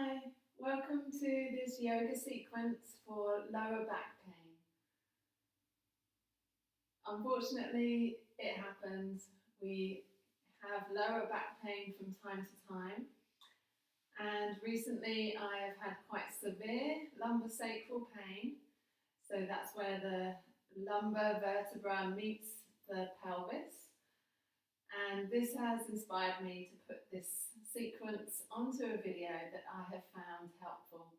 Hi, welcome to this yoga sequence for lower back pain. Unfortunately, it happens. We have lower back pain from time to time, and recently I have had quite severe lumbar sacral pain. So that's where the lumbar vertebra meets the pelvis. And this has inspired me to put this sequence onto a video that I have found helpful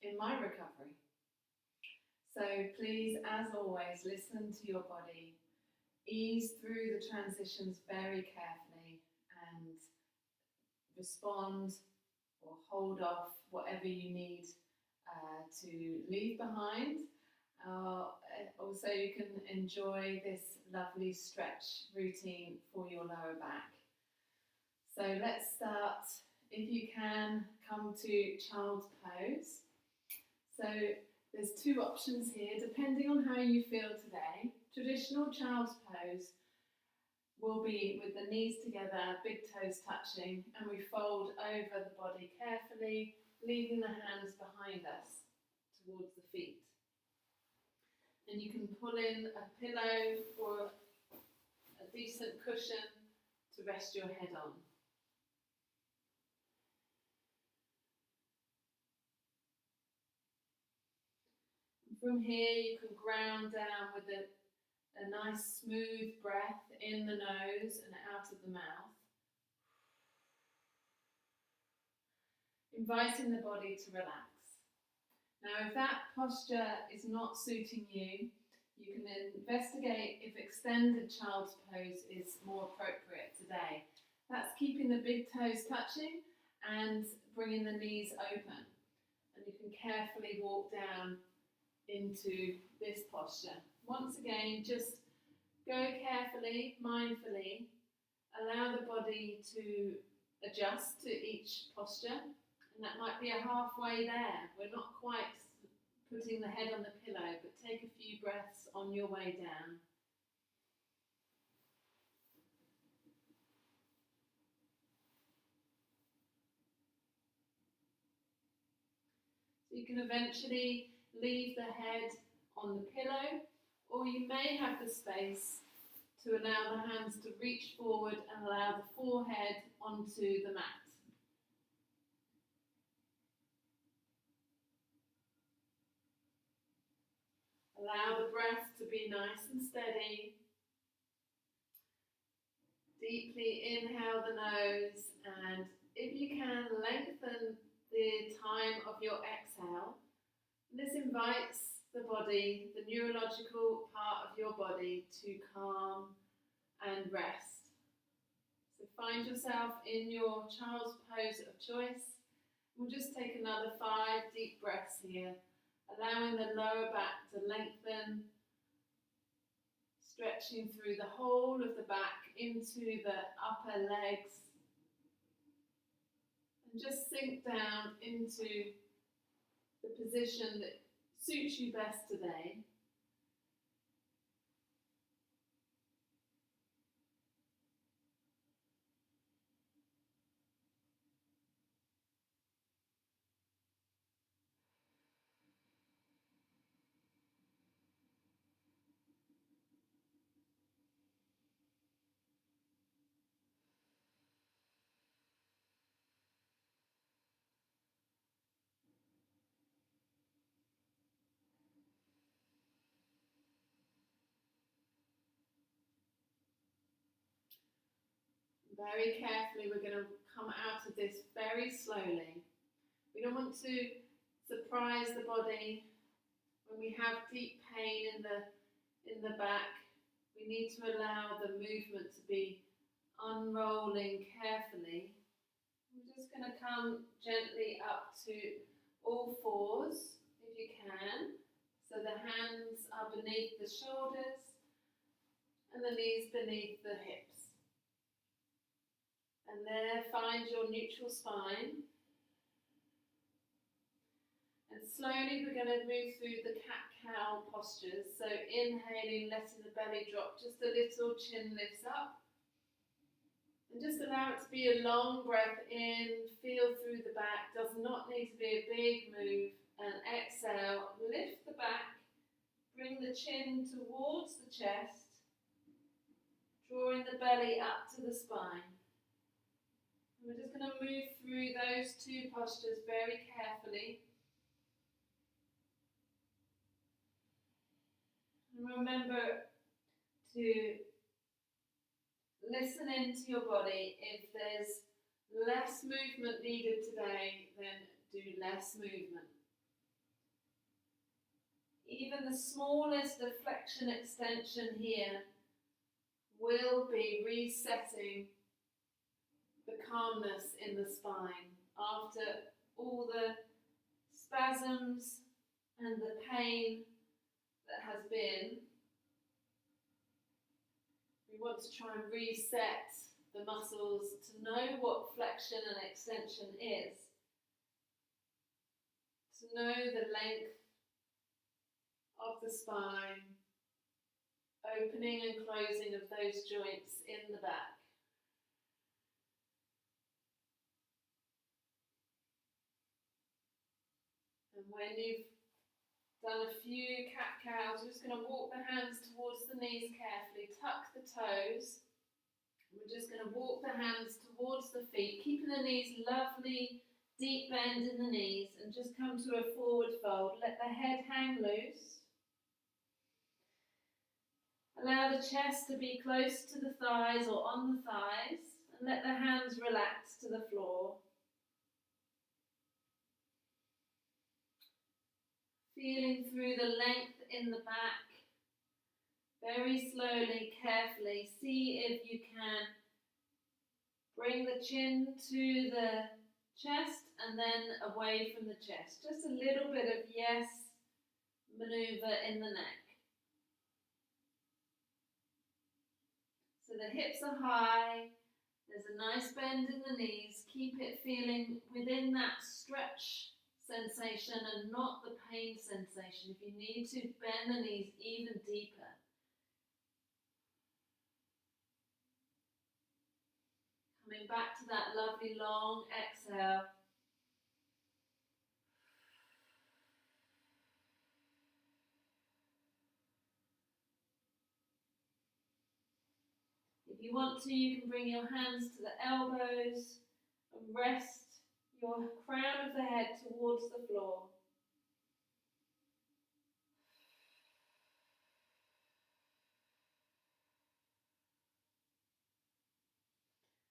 in my recovery. So please, as always, listen to your body, ease through the transitions very carefully and respond or hold off whatever you need to leave behind. Also, you can enjoy this lovely stretch routine for your lower back. So let's start. If you can, come to child's pose. So there's two options here, depending on how you feel today. Traditional child's pose will be with the knees together, big toes touching, and we fold over the body carefully, leaving the hands behind us towards the feet. And you can pull in a pillow or a decent cushion to rest your head on. From here you can ground down with a nice smooth breath in the nose and out of the mouth. Inviting the body to relax. Now, if that posture is not suiting you, you can investigate if extended child's pose is more appropriate today. That's keeping the big toes touching and bringing the knees open. And you can carefully walk down into this posture. Once again, just go carefully, mindfully, allow the body to adjust to each posture. And that might be a halfway there. We're not quite putting the head on the pillow, but take a few breaths on your way down. So you can eventually leave the head on the pillow, or you may have the space to allow the hands to reach forward and allow the forehead onto the mat. Allow the breath to be nice and steady. Deeply inhale the nose, and if you can, lengthen the time of your exhale. This invites the body, the neurological part of your body, to calm and rest. So find yourself in your child's pose of choice. We'll just take another 5 deep breaths here, allowing the lower back to lengthen, stretching through the whole of the back into the upper legs. And just sink down into the position that suits you best today. Very carefully, we're going to come out of this very slowly. We don't want to surprise the body when we have deep pain in the back. We need to allow the movement to be unrolling carefully. We're just going to come gently up to all fours, if you can. So the hands are beneath the shoulders and the knees beneath the hips. And there, find your neutral spine. And slowly we're going to move through the cat-cow postures. So inhaling, letting the belly drop just a little, chin lifts up. And just allow it to be a long breath in, feel through the back, does not need to be a big move. And exhale, lift the back, bring the chin towards the chest, drawing the belly up to the spine. And we're just going to move through those two postures very carefully. And remember to listen into your body. If there's less movement needed today, then do less movement. Even the smallest of flexion extension here will be resetting the calmness in the spine after all the spasms and the pain that has been. We want to try and reset the muscles to know what flexion and extension is, to know the length of the spine, opening and closing of those joints in the back. And when you've done a few cat-cows, we're just going to walk the hands towards the knees carefully, tuck the toes. We're just going to walk the hands towards the feet, keeping the knees lovely, deep bend in the knees, and just come to a forward fold. Let the head hang loose. Allow the chest to be close to the thighs or on the thighs, and let the hands relax to the floor. Feeling through the length in the back, very slowly, carefully, see if you can bring the chin to the chest and then away from the chest. Just a little bit of yes maneuver in the neck. So the hips are high, there's a nice bend in the knees, keep it feeling within that stretch sensation and not the pain sensation. If you need to, bend the knees even deeper. Coming back to that lovely long exhale. If you want to, you can bring your hands to the elbows and rest your crown of the head towards the floor.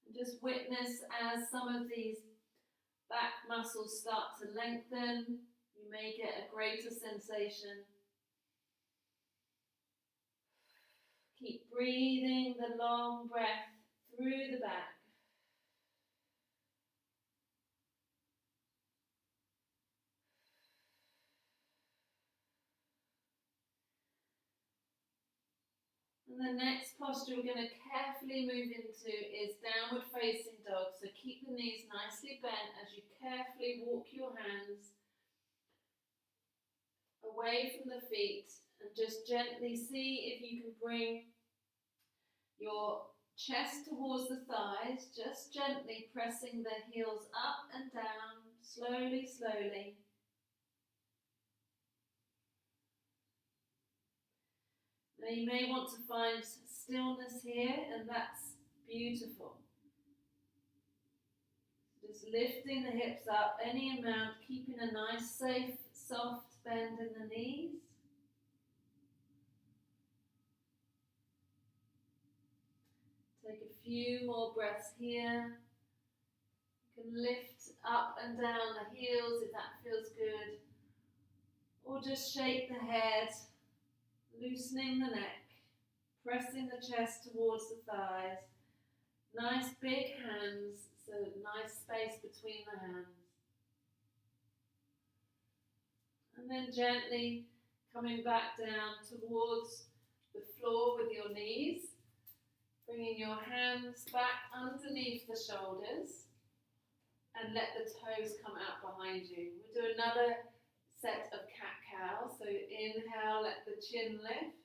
And just witness as some of these back muscles start to lengthen. You may get a greater sensation. Keep breathing the long breath through the back. And the next posture we're going to carefully move into is downward facing dog. So keep the knees nicely bent as you carefully walk your hands away from the feet and just gently see if you can bring your chest towards the thighs, just gently pressing the heels up and down, slowly, slowly. Now you may want to find stillness here, and that's beautiful. Just lifting the hips up any amount, keeping a nice, safe, soft bend in the knees. Take a few more breaths here. You can lift up and down the heels if that feels good. Or just shake the head, loosening the neck, pressing the chest towards the thighs. Nice big hands, so nice space between the hands. And then gently coming back down towards the floor with your knees. Bringing your hands back underneath the shoulders and let the toes come out behind you. We'll do another set of cat-cow. So inhale, let the chin lift.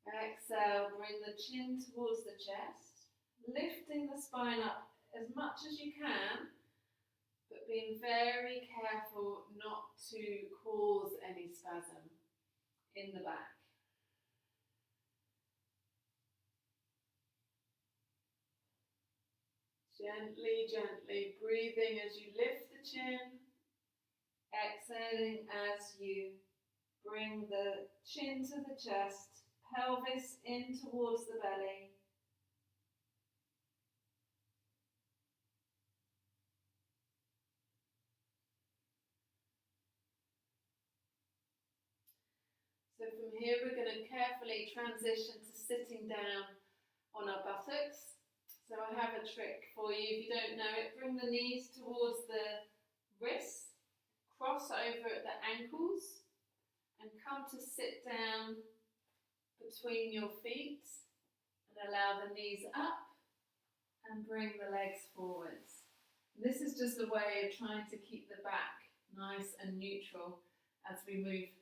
Exhale, bring the chin towards the chest. lifting the spine up as much as you can, but being very careful not to cause any spasm in the back. Gently, gently breathing as you lift the chin, exhaling as you bring the chin to the chest, pelvis in towards the belly. So from here we're going to carefully transition to sitting down on our buttocks. So I have a trick for you. If you don't know it, bring the knees towards the wrists, cross over at the ankles, and come to sit down between your feet and allow the knees up and bring the legs forwards. This is just a way of trying to keep the back nice and neutral as we move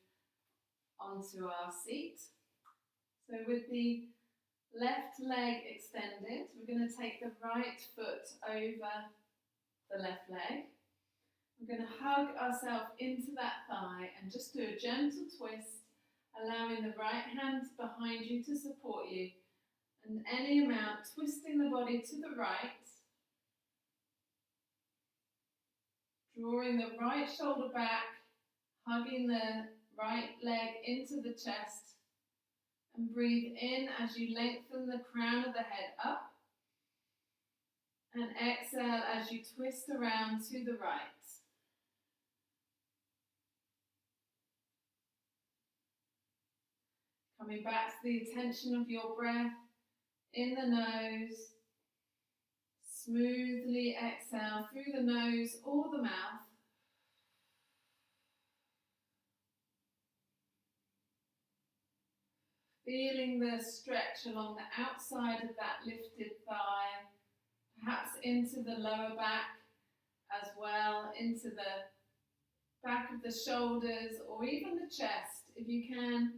onto our seat. So with the left leg extended, we're going to take the right foot over the left leg. We're going to hug ourselves into that thigh and just do a gentle twist, allowing the right hand behind you to support you, and any amount, twisting the body to the right, drawing the right shoulder back, hugging the right leg into the chest, and breathe in as you lengthen the crown of the head up, and exhale as you twist around to the right. Coming back to the attention of your breath in the nose, smoothly exhale through the nose or the mouth. Feeling the stretch along the outside of that lifted thigh, perhaps into the lower back as well, into the back of the shoulders or even the chest. If you can,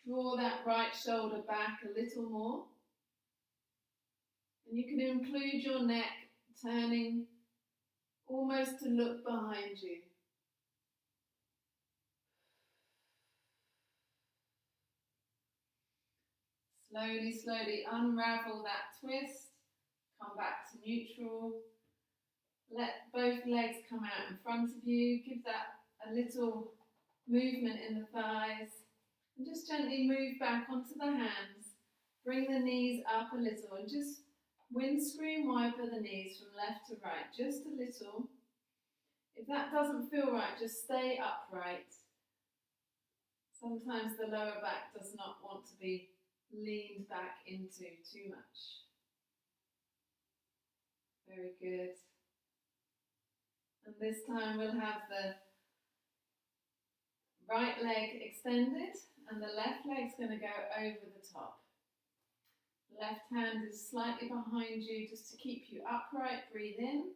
draw that right shoulder back a little more. And you can include your neck turning almost to look behind you. Slowly, slowly unravel that twist. Come back to neutral. Let both legs come out in front of you. Give that a little movement in the thighs. And just gently move back onto the hands. Bring the knees up a little and just windscreen wiper the knees from left to right, just a little. If that doesn't feel right, just stay upright. Sometimes the lower back does not want to be leaned back into too much. Very good. And this time we'll have the right leg extended and the left leg's going to go over the top. Left hand is slightly behind you just to keep you upright. Breathe in.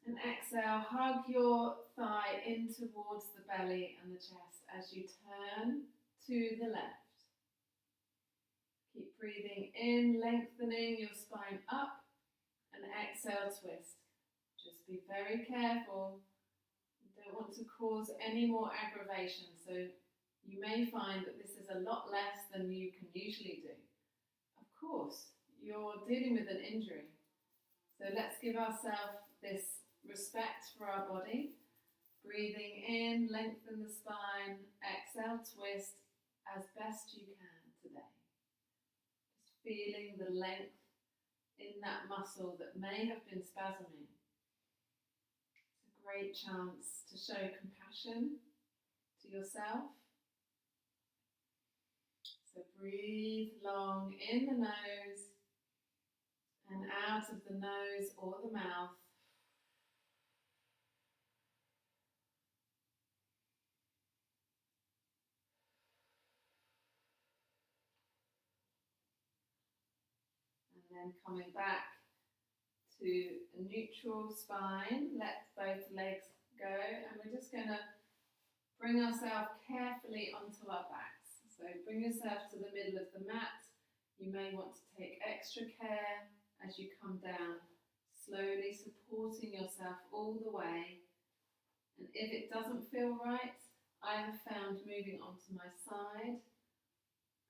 And exhale, hug your thigh in towards the belly and the chest as you turn to the left. Keep breathing in, lengthening your spine up, and exhale, twist. Just be very careful. You don't want to cause any more aggravation, so you may find that this is a lot less than you can usually do. Of course, you're dealing with an injury, so let's give ourselves this respect for our body. Breathing in, lengthen the spine, exhale, twist as best you can today. Just feeling the length in that muscle that may have been spasming. It's a great chance to show compassion to yourself. So breathe long in the nose and out of the nose or the mouth. And then coming back to a neutral spine, let both legs go, and we're just going to bring ourselves carefully onto our backs. So bring yourself to the middle of the mat. You You may want to take extra care as you come down, slowly supporting yourself all the way. And if it doesn't feel right, I have found moving onto my side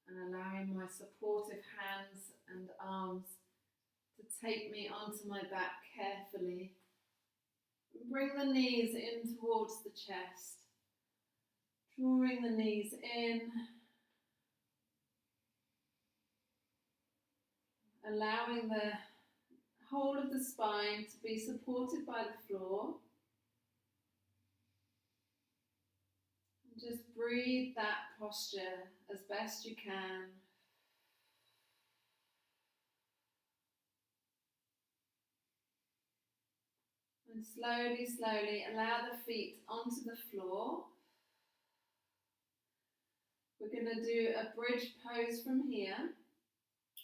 and allowing my supportive hands and arms to take me onto my back carefully. Bring the knees in towards the chest, drawing the knees in, allowing the whole of the spine to be supported by the floor. And just breathe that posture as best you can. And slowly, slowly allow the feet onto the floor. We're going to do a bridge pose from here.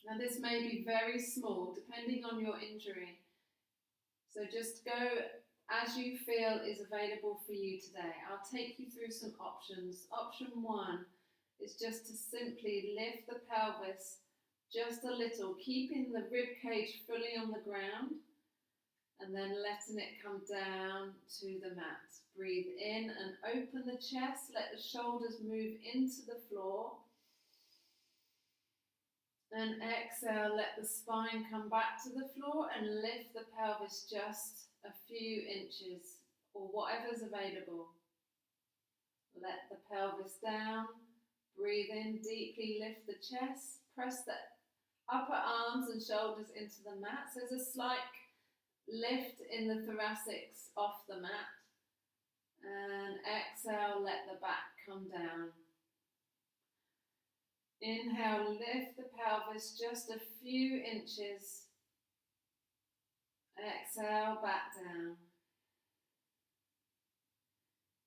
Now this may be very small depending on your injury. So just go as you feel is available for you today. I'll take you through some options. Option 1 is just to simply lift the pelvis just a little, keeping the rib cage fully on the ground, and then letting it come down to the mat. Breathe in and open the chest, let the shoulders move into the floor. And exhale, let the spine come back to the floor and lift the pelvis just a few inches or whatever's available. Let the pelvis down, breathe in deeply, lift the chest, press the upper arms and shoulders into the mat. So there's a slight lift in the thoracics off the mat. And exhale, let the back come down. Inhale, lift the pelvis just a few inches. Exhale, back down.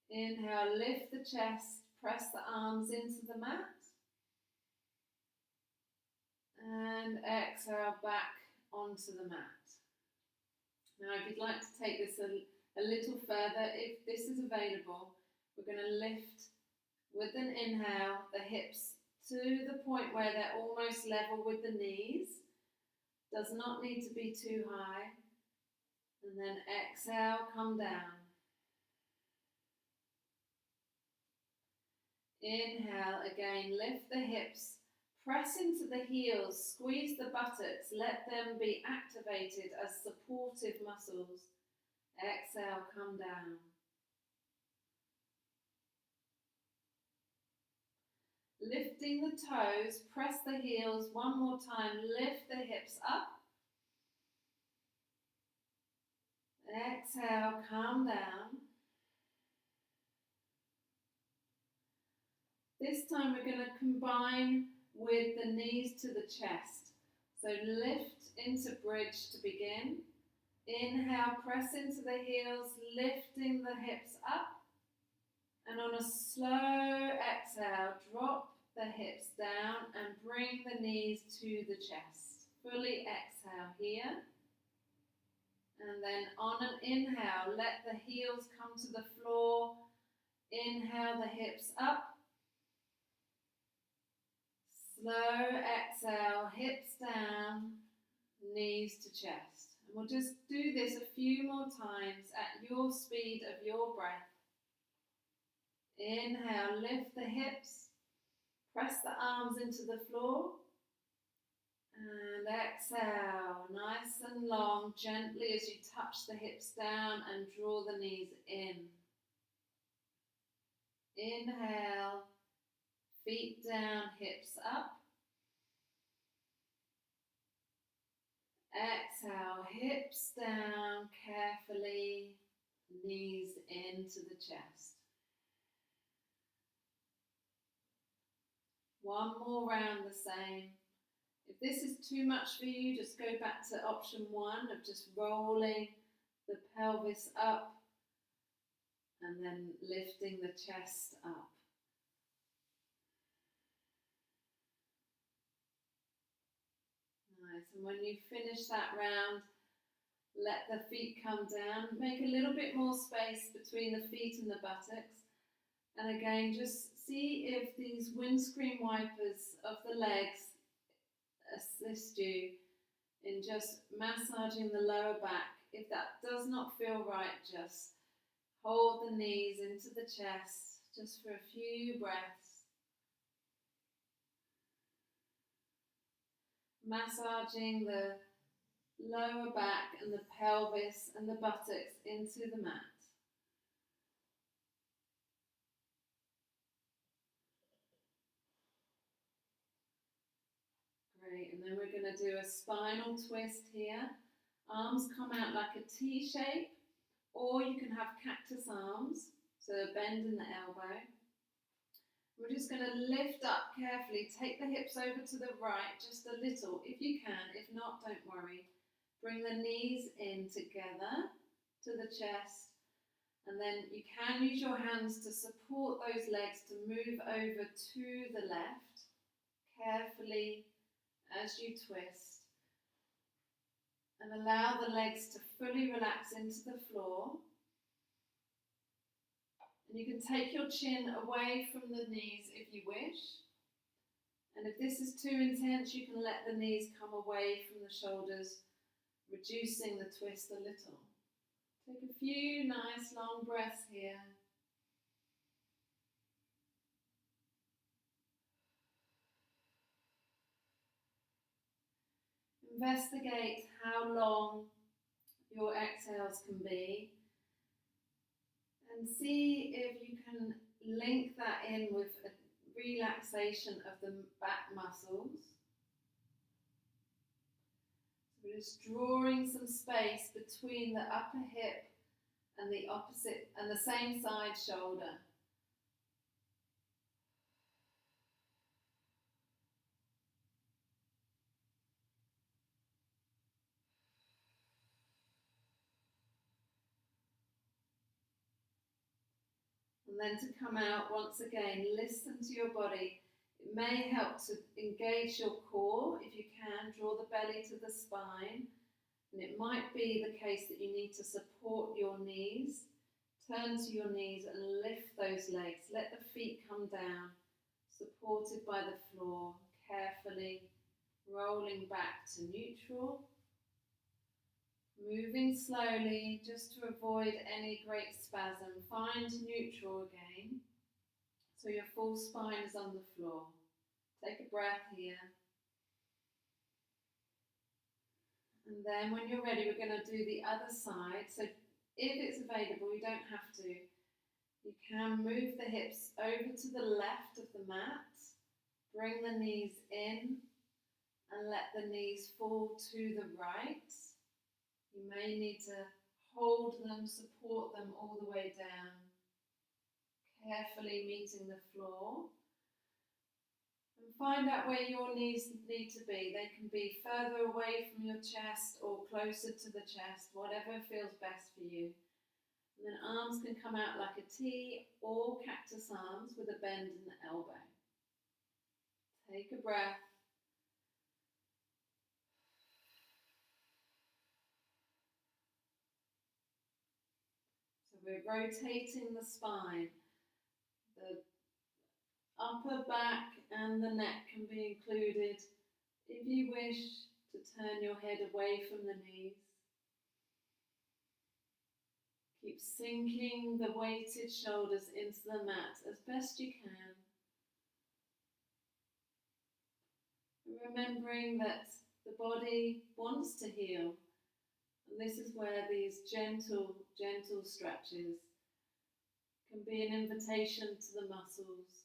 Inhale, lift the chest, press the arms into the mat. And exhale, back onto the mat. Now, if you'd like to take this a little further, if this is available, we're going to lift with an inhale the hips to the point where they're almost level with the knees. Does not need to be too high. And then exhale, come down. Inhale, again, lift the hips, press into the heels, squeeze the buttocks, let them be activated as supportive muscles. Exhale, come down. Lifting the toes, press the heels one more time, lift the hips up. Exhale, come down. This time we're going to combine with the knees to the chest. So lift into bridge to begin. Inhale, press into the heels, lifting the hips up. And on a slow exhale, drop the hips down and bring the knees to the chest. Fully exhale here. And then on an inhale, let the heels come to the floor. Inhale the hips up. Slow exhale, hips down, knees to chest. And we'll just do this a few more times at your speed of your breath. Inhale, lift the hips, press the arms into the floor. And exhale, nice and long, gently as you touch the hips down and draw the knees in. Inhale, feet down, hips up. Exhale, hips down carefully, knees into the chest. One more round the same. If this is too much for you, just go back to option 1 of just rolling the pelvis up and then lifting the chest up. Nice, and when you finish that round, let the feet come down. Make a little bit more space between the feet and the buttocks. And again, just see if these windscreen wipers of the legs are assist you in just massaging the lower back. If that does not feel right, just hold the knees into the chest just for a few breaths. Massaging the lower back and the pelvis and the buttocks into the mat. Great, and then we're going to do a spinal twist here. Arms come out like a T shape, or you can have cactus arms, so bend in the elbow. We're just going to lift up carefully, take the hips over to the right just a little if you can, if not, don't worry. Bring the knees in together to the chest, and then you can use your hands to support those legs to move over to the left, carefully as you twist. And allow the legs to fully relax into the floor. And you can take your chin away from the knees if you wish. And if this is too intense, you can let the knees come away from the shoulders, reducing the twist a little. Take a few nice long breaths here. Investigate how long your exhales can be, and see if you can link that in with a relaxation of the back muscles. So we're just drawing some space between the upper hip and the opposite and the same side shoulder. And then to come out once again, listen to your body. It may help to engage your core if you can, draw the belly to the spine. And it might be the case that you need to support your knees. Turn to your knees and lift those legs. Let the feet come down, supported by the floor, carefully rolling back to neutral. Moving slowly, just to avoid any great spasm. Find neutral again, so your full spine is on the floor. Take a breath here. And then when you're ready, we're going to do the other side. So if it's available, you don't have to. You can move the hips over to the left of the mat. Bring the knees in and let the knees fall to the right. You may need to hold them, support them all the way down, carefully meeting the floor. And find out where your knees need to be. They can be further away from your chest or closer to the chest, whatever feels best for you. And then arms can come out like a T or cactus arms with a bend in the elbow. Take a breath. We're rotating the spine. The upper back and the neck can be included if you wish to turn your head away from the knees. Keep sinking the weighted shoulders into the mat as best you can. Remembering that the body wants to heal. And this is where these gentle stretches can be an invitation to the muscles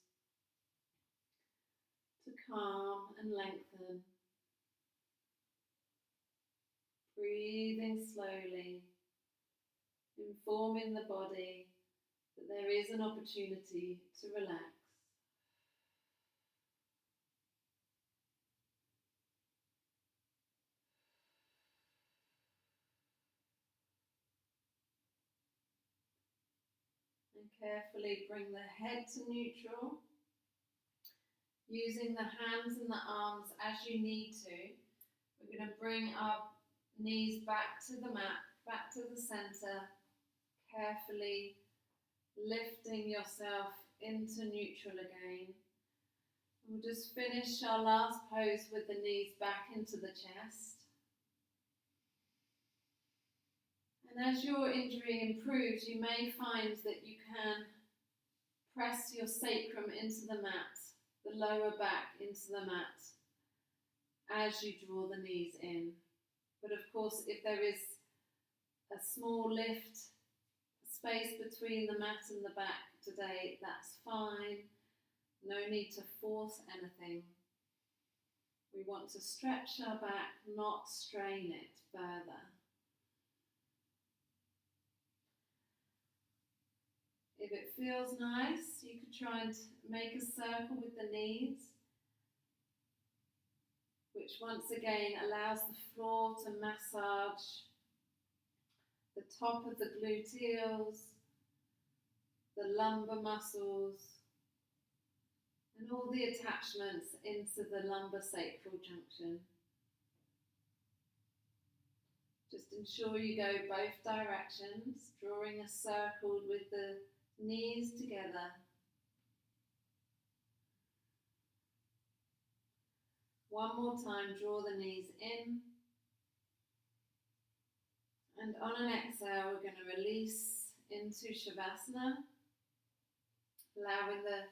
to calm and lengthen. Breathing slowly, informing the body that there is an opportunity to relax. And carefully bring the head to neutral, using the hands and the arms as you need to. We're going to bring our knees back to the mat, back to the center, carefully lifting yourself into neutral again. We'll just finish our last pose with the knees back into the chest. And as your injury improves, you may find that you can press your sacrum into the mat, the lower back into the mat, as you draw the knees in. But of course, if there is a small lift, space between the mat and the back today, that's fine. No need to force anything. We want to stretch our back, not strain it further. If it feels nice, you could try and make a circle with the knees, which once again allows the floor to massage the top of the gluteals, the lumbar muscles, and all the attachments into the lumbar sacral junction. Just ensure you go both directions, drawing a circle with the knees together. One more time, draw the knees in. And on an exhale, we're going to release into Shavasana, allowing the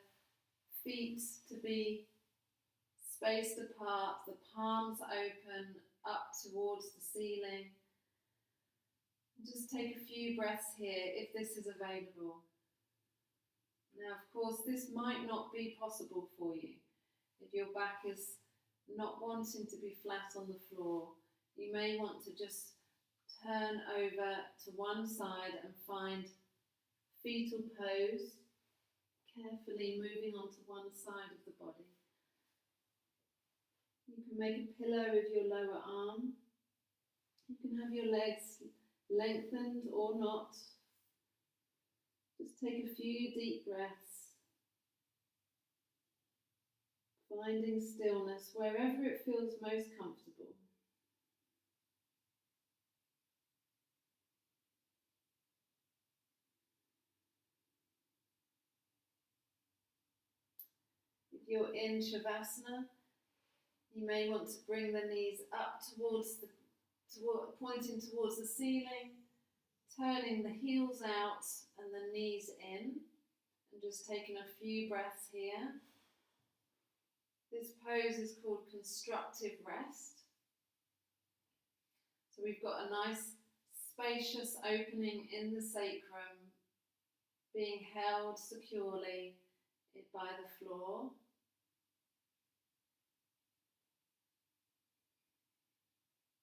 feet to be spaced apart, the palms open up towards the ceiling. Just take a few breaths here if this is available. Now, of course, this might not be possible for you. If your back is not wanting to be flat on the floor, you may want to just turn over to one side and find fetal pose, carefully moving onto one side of the body. You can make a pillow with your lower arm. You can have your legs lengthened or not. Just take a few deep breaths, finding stillness wherever it feels most comfortable. If you're in Shavasana, you may want to bring the knees up pointing towards the ceiling, turning the heels out and the knees in, and just taking a few breaths here. This pose is called constructive rest. So we've got a nice spacious opening in the sacrum, being held securely by the floor.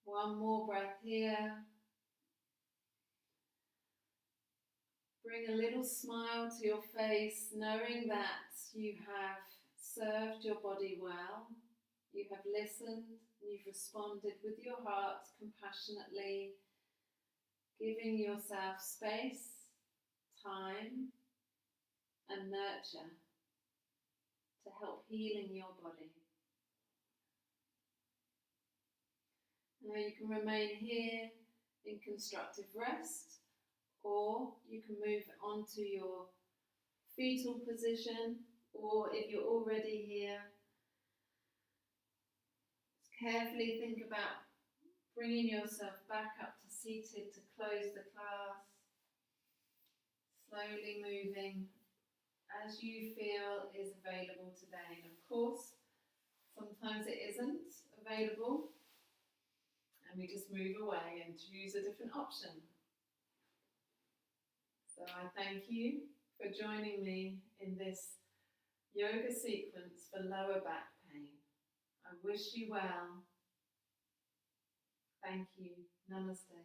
One more breath here. Bring a little smile to your face, knowing that you have served your body well. You have listened, you've responded with your heart compassionately, giving yourself space, time, and nurture to help healing your body. Now you can remain here in constructive rest, or you can move on to your fetal position, or if you're already here, just carefully think about bringing yourself back up to seated to close the class, slowly moving as you feel is available today. And of course, sometimes it isn't available, and we just move away and choose a different option. So I thank you for joining me in this yoga sequence for lower back pain. I wish you well. Thank you. Namaste.